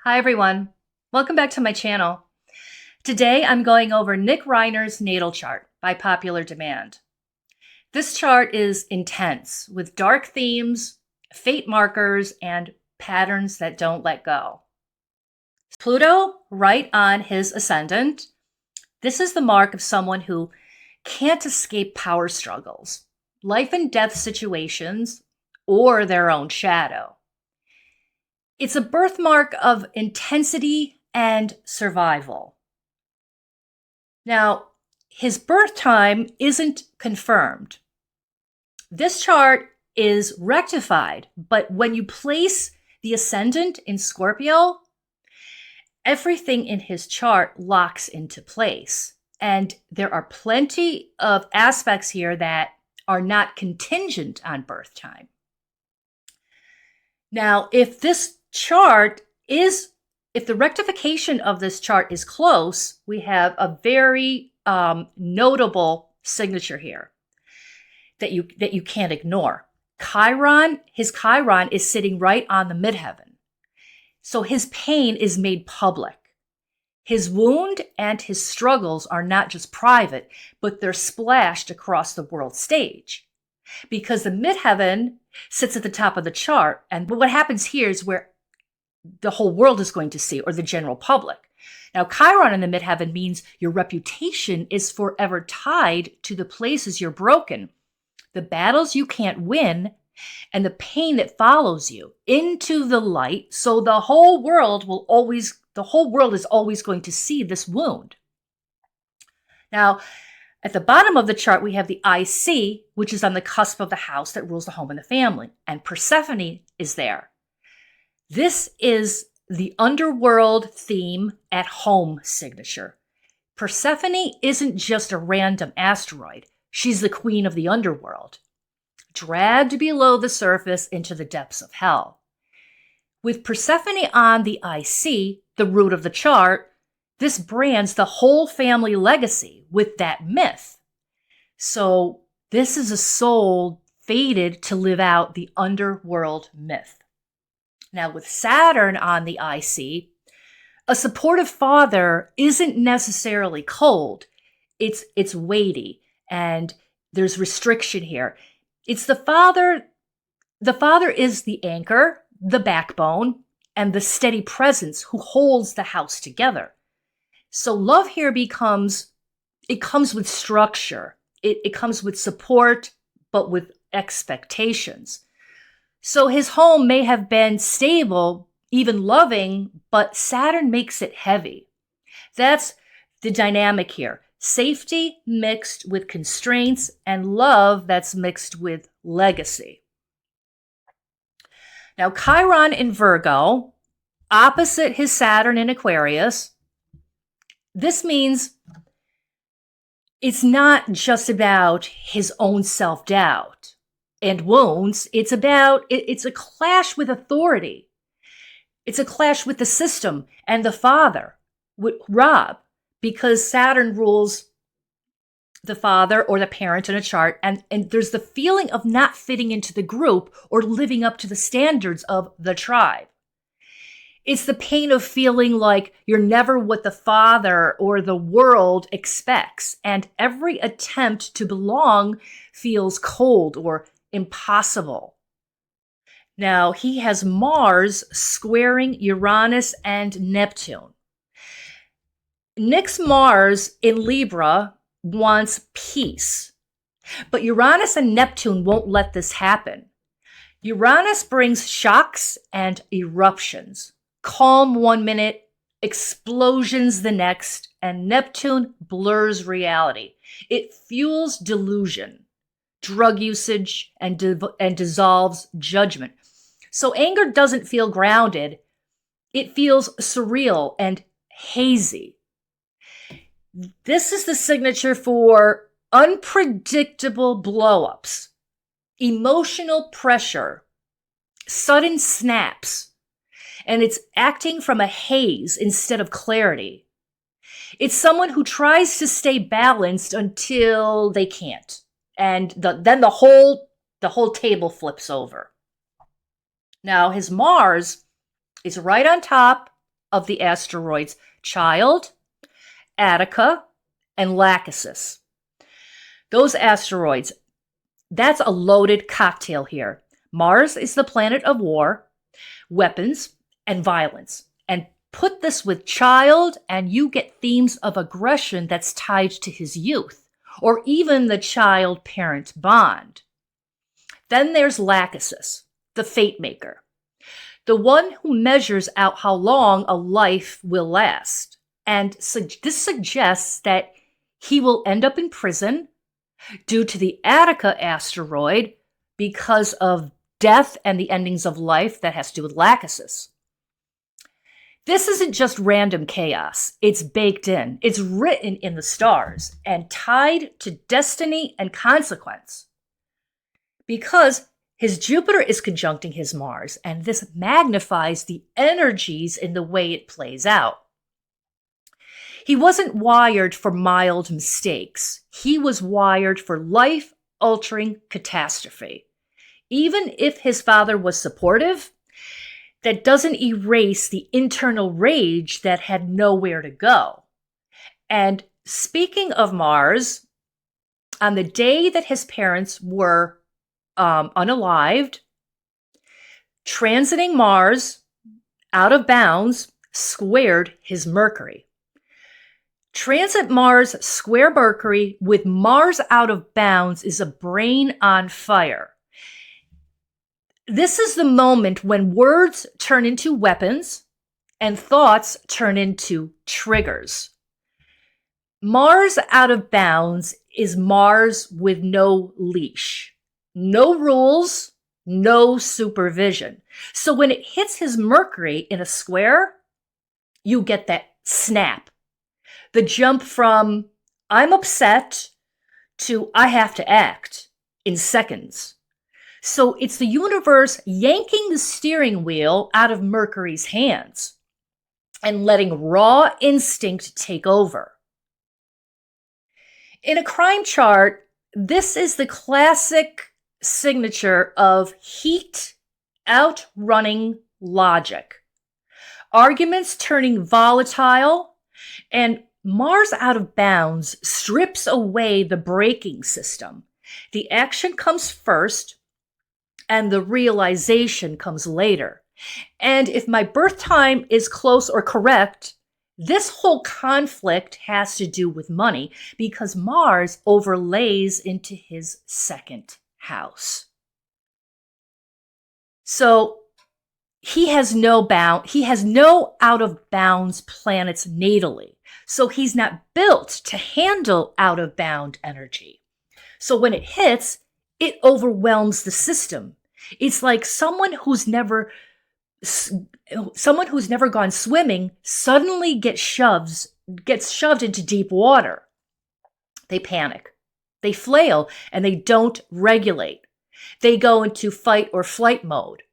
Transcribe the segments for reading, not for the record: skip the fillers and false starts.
Hi everyone, welcome back to my channel. Today I'm going over Nick Reiner's natal chart by popular demand. This chart is intense with dark themes, fate markers, and patterns that don't let go. Pluto right on his ascendant. This is the mark of someone who can't escape power struggles, life and death situations, or their own shadow. It's a birthmark of intensity and survival. Now, his birth time isn't confirmed. This chart is rectified, but when you place the ascendant in Scorpio, everything in his chart locks into place. And there are plenty of aspects here that are not contingent on birth time. Now, if the rectification of this chart is close, we have a very notable signature here that you can't ignore. His Chiron is sitting right on the midheaven. So his pain is made public. His wound and his struggles are not just private, but they're splashed across the world stage. Because the midheaven sits at the top of the chart, and what happens here is where the whole world is going to see, or the general public. Now, Chiron in the midheaven means your reputation is forever tied to the places you're broken, the battles you can't win, and the pain that follows you into the light. So the whole world is always going to see this wound. Now, at the bottom of the chart, we have the IC, which is on the cusp of the house that rules the home and the family, and Persephone is there. This is the underworld theme at home signature. Persephone isn't just a random asteroid. She's the queen of the underworld, dragged below the surface into the depths of hell. With Persephone on the IC, the root of the chart, this brands the whole family legacy with that myth. So this is a soul fated to live out the underworld myth. Now, with Saturn on the IC, a supportive father isn't necessarily cold. It's weighty, and there's restriction here. It's the father. The father is the anchor, the backbone, and the steady presence who holds the house together. So love here comes with structure. It comes with support, but with expectations. So his home may have been stable, even loving, but Saturn makes it heavy. That's the dynamic here. Safety mixed with constraints, and love that's mixed with legacy. Now, Chiron in Virgo, opposite his Saturn in Aquarius. This means it's not just about his own self-doubt and wounds. It's a clash with authority. It's a clash with the system and the father, with Rob, because Saturn rules the father or the parent in a chart, and there's the feeling of not fitting into the group or living up to the standards of the tribe. It's the pain of feeling like you're never what the father or the world expects, and every attempt to belong feels cold or impossible. Now, he has Mars squaring Uranus and Neptune. Nick's Mars in Libra wants peace, but Uranus and Neptune won't let this happen. Uranus brings shocks and eruptions. Calm 1 minute, explosions the next, and Neptune blurs reality. It fuels delusion, drug usage, and dissolves judgment. So anger doesn't feel grounded. It feels surreal and hazy. This is the signature for unpredictable blow-ups, emotional pressure, sudden snaps, and it's acting from a haze instead of clarity. It's someone who tries to stay balanced until they can't, and then the whole table flips over. Now, his Mars is right on top of the asteroids Child, Attica, and Lachesis. Those asteroids, that's a loaded cocktail here. Mars is the planet of war, weapons, and violence. And put this with Child, and you get themes of aggression that's tied to his youth, or even the child-parent bond. Then there's Lachesis, the fate maker, the one who measures out how long a life will last. And this suggests that he will end up in prison due to the Attica asteroid because of death and the endings of life that has to do with Lachesis. This isn't just random chaos. It's baked in. It's written in the stars and tied to destiny and consequence. Because his Jupiter is conjuncting his Mars, and this magnifies the energies in the way it plays out. He wasn't wired for mild mistakes. He was wired for life-altering catastrophe. Even if his father was supportive, that doesn't erase the internal rage that had nowhere to go. And speaking of Mars, on the day that his parents were unalived, transiting Mars out of bounds squared his Mercury. Transit Mars square Mercury with Mars out of bounds is a brain on fire. This is the moment when words turn into weapons and thoughts turn into triggers. Mars out of bounds is Mars with no leash, no rules, no supervision. So when it hits his Mercury in a square, you get that snap. The jump from I'm upset to I have to act in seconds. So it's the universe yanking the steering wheel out of Mercury's hands and letting raw instinct take over. In a crime chart, this is the classic signature of heat outrunning logic. Arguments turning volatile, and Mars out of bounds strips away the braking system. The action comes first, and the realization comes later. And if my birth time is close or correct, this whole conflict has to do with money because Mars overlays into his second house. So he has no out of bounds planets natally. So he's not built to handle out of bound energy. So when it hits, it overwhelms the system. It's like someone who's never gone swimming suddenly gets shoved into deep water. They panic, they flail, and they don't regulate. They go into fight or flight mode.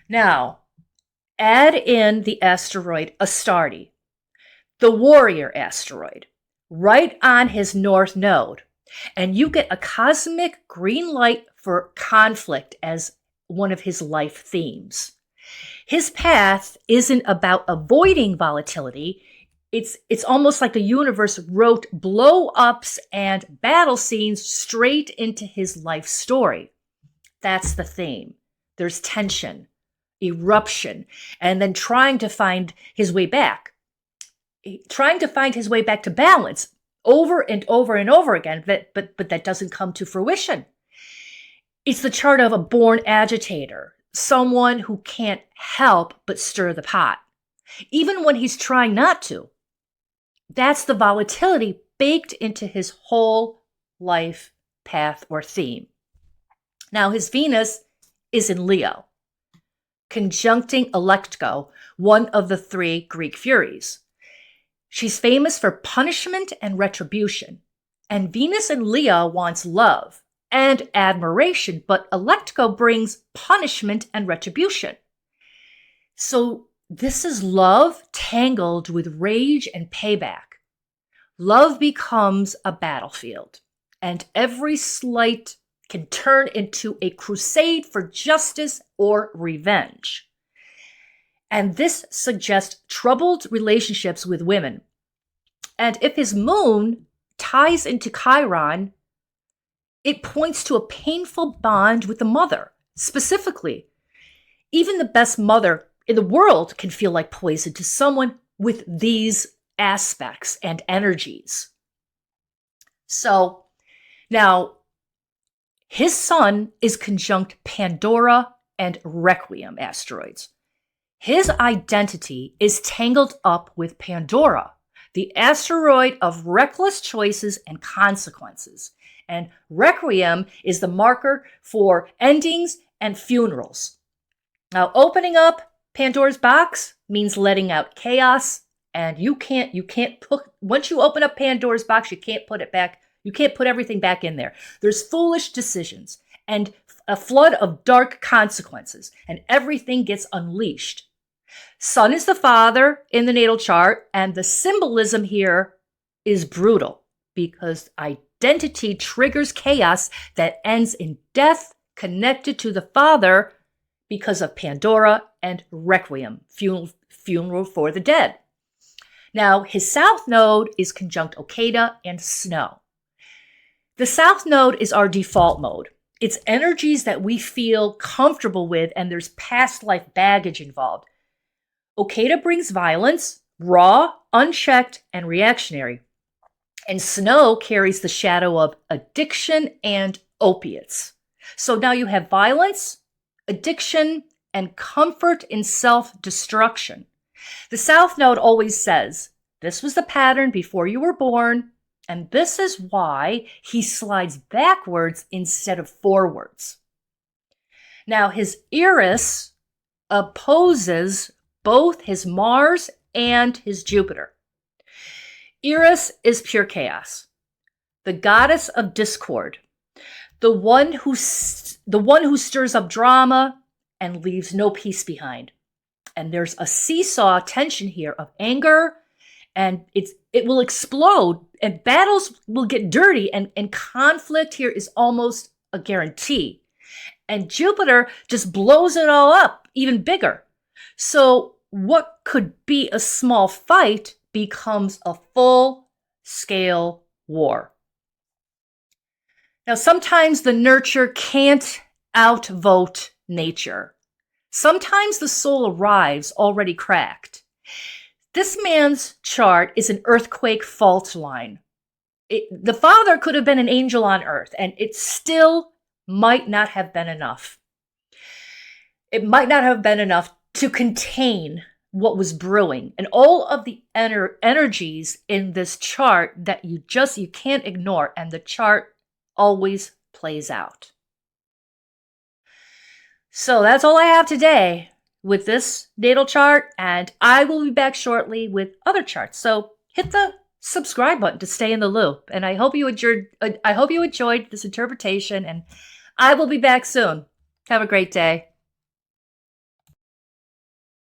Now, add in the asteroid Astarte, the warrior asteroid, right on his north node. And you get a cosmic green light for conflict as one of his life themes. His path isn't about avoiding volatility. It's almost like the universe wrote blow-ups and battle scenes straight into his life story. That's the theme. There's tension, eruption, and then trying to find his way back to balance over and over and over again, but that doesn't come to fruition. It's the chart of a born agitator, someone who can't help but stir the pot, even when he's trying not to. That's the volatility baked into his whole life path or theme. Now, his Venus is in Leo, conjuncting Electco, one of the three Greek Furies. She's famous for punishment and retribution. And Venus in Leo wants love and admiration, but Electco brings punishment and retribution. So this is love tangled with rage and payback. Love becomes a battlefield, and every slight can turn into a crusade for justice or revenge. And this suggests troubled relationships with women. And if his moon ties into Chiron, it points to a painful bond with the mother. Specifically, even the best mother in the world can feel like poison to someone with these aspects and energies. So now his sun is conjunct Pandora and Requiem asteroids. His identity is tangled up with Pandora, the asteroid of reckless choices and consequences. And Requiem is the marker for endings and funerals. Now, opening up Pandora's box means letting out chaos, and you can't put, once you open up Pandora's box, you can't put it back. You can't put everything back in there. There's foolish decisions and a flood of dark consequences, and everything gets unleashed. Sun is the father in the natal chart, and the symbolism here is brutal because identity triggers chaos that ends in death connected to the father because of Pandora and Requiem, funeral for the dead. Now, his south node is conjunct Okada and Snow. The south node is our default mode. It's energies that we feel comfortable with, and there's past life baggage involved. Okada brings violence, raw, unchecked, and reactionary. And Snow carries the shadow of addiction and opiates. So now you have violence, addiction, and comfort in self-destruction. The South Node always says, this was the pattern before you were born, and this is why he slides backwards instead of forwards. Now, his Eris opposes both his Mars and his Jupiter. Eris is pure chaos, the goddess of discord, the one who stirs up drama and leaves no peace behind. And there's a seesaw tension here of anger, and it will explode, and battles will get dirty, and conflict here is almost a guarantee. And Jupiter just blows it all up even bigger. So what could be a small fight becomes a full-scale war. Now, sometimes the nurture can't outvote nature. Sometimes the soul arrives already cracked. This man's chart is an earthquake fault line. The father could have been an angel on earth, and it still might not have been enough. It might not have been enough to contain what was brewing, and all of the energies in this chart that you can't ignore, and the chart always plays out. So that's all I have today with this natal chart, and I will be back shortly with other charts. So hit the subscribe button to stay in the loop, and I hope you enjoyed this interpretation, and I will be back soon. Have a great day.